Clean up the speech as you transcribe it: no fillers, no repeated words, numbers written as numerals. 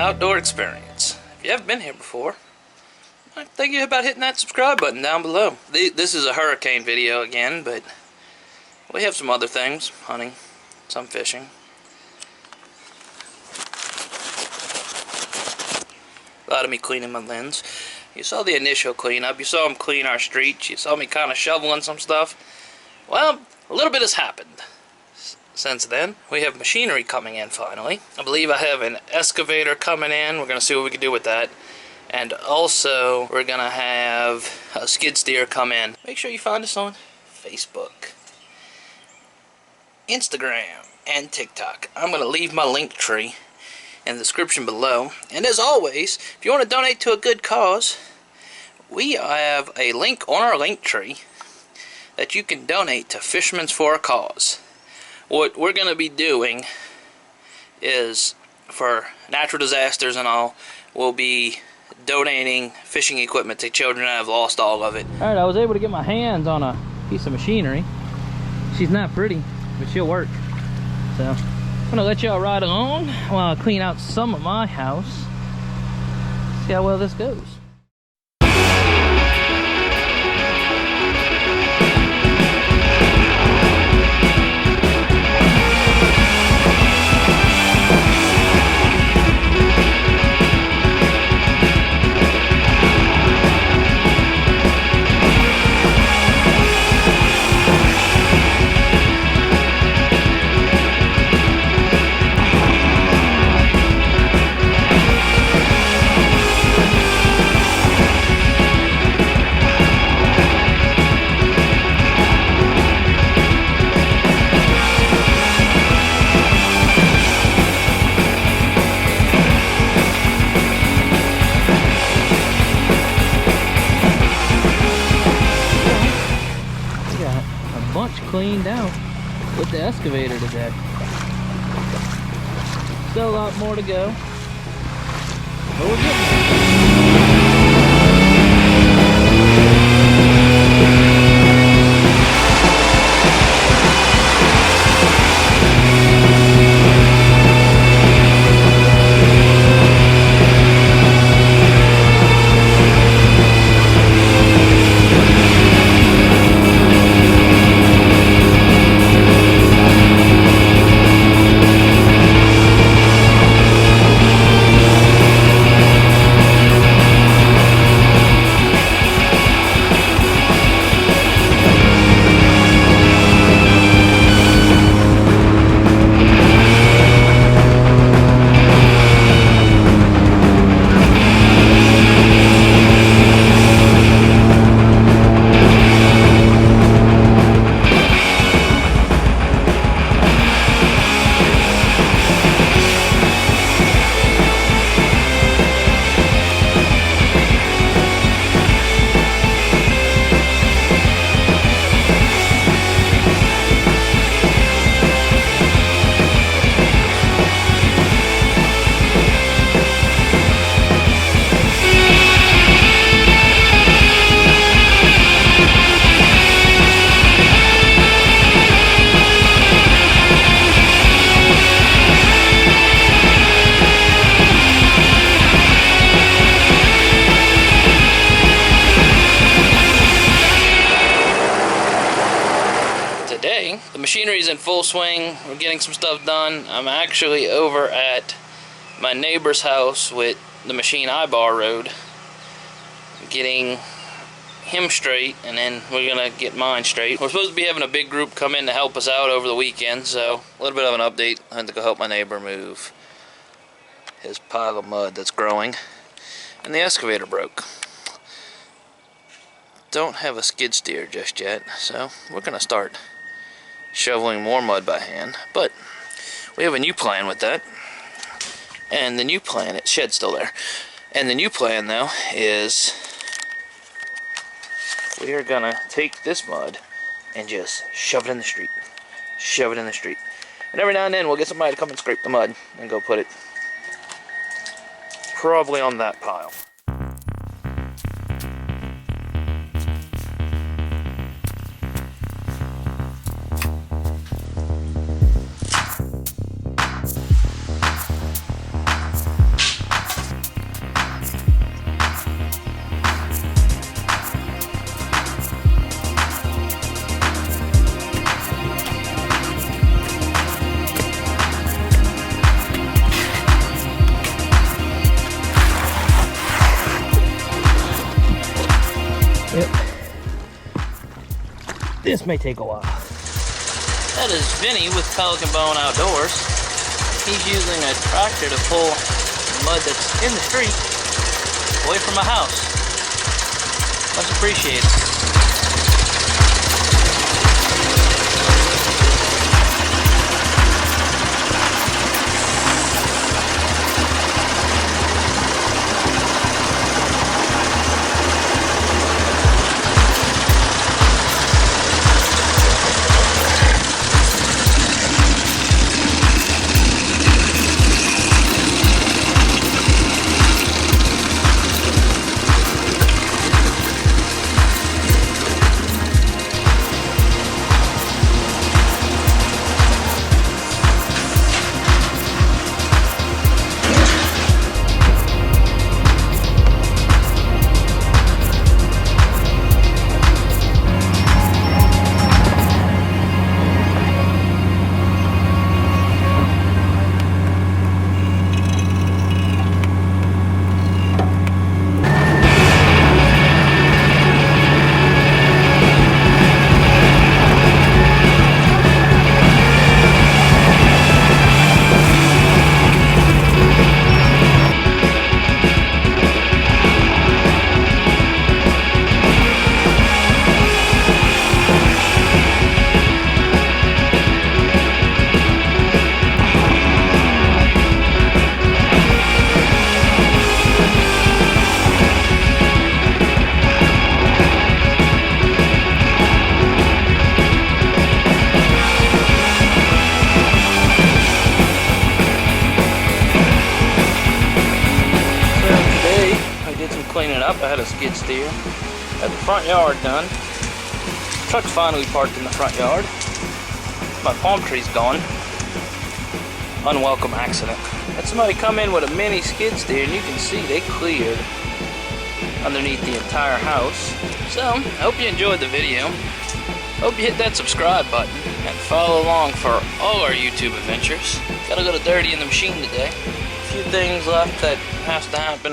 outdoor experience. If you haven't been here before, I think you about hitting that subscribe button down below. This is a hurricane video again, but we have some other things, hunting, some fishing. A lot of me cleaning my lens. You saw the initial cleanup. You saw him clean our streets. You saw me kind of shoveling some stuff. Well, a little bit has happened since then. We have machinery coming in finally. I believe I have an excavator coming in. We're going to see what we can do with that. And also, we're going to have a skid steer come in. Make sure you find us on Facebook, Instagram, and TikTok. I'm going to leave my Linktree in the description below. And as always, if you want to donate to a good cause, we have a link on our Linktree that you can donate to Fishermen's for a Cause. What we're going to be doing is, for natural disasters and all, we'll be donating fishing equipment to children that have lost all of it. Alright, I was able to get my hands on a piece of machinery. She's not pretty, but she'll work. So, I'm going to let y'all ride along while I clean out some of my house. See how well this goes. Cleaned out with the excavator today. Still a lot more to go, but we're getting there. The machinery's in full swing. We're getting some stuff done. I'm actually over at my neighbor's house with the machine I borrowed, getting him straight, and then we're gonna get mine straight. We're supposed to be having a big group come in to help us out over the weekend, so a little bit of an update. I had to go help my neighbor move his pile of mud that's growing, and the excavator broke. Don't have a skid steer just yet, so we're gonna start shoveling more mud by hand, but we have a new plan with that. And the new plan, its shed's still there, and the new plan though is we are gonna take this mud and just shove it in the street, and every now and then we'll get somebody to come and scrape the mud and go put it probably on that pile. Yep. This may take a while. That is Vinnie with Pelican Bone Outdoors. He's using a tractor to pull mud that's in the street away from my house. Much appreciated. Cleaning up, I had a skid steer. Had the front yard done. Truck's finally parked in the front yard. My palm tree's gone. Unwelcome accident. Had somebody come in with a mini skid steer, and you can see they cleared underneath the entire house. So, I hope you enjoyed the video. Hope you hit that subscribe button and follow along for all our YouTube adventures. Gotta go to Dirty in the Machine today. A few things left that has to happen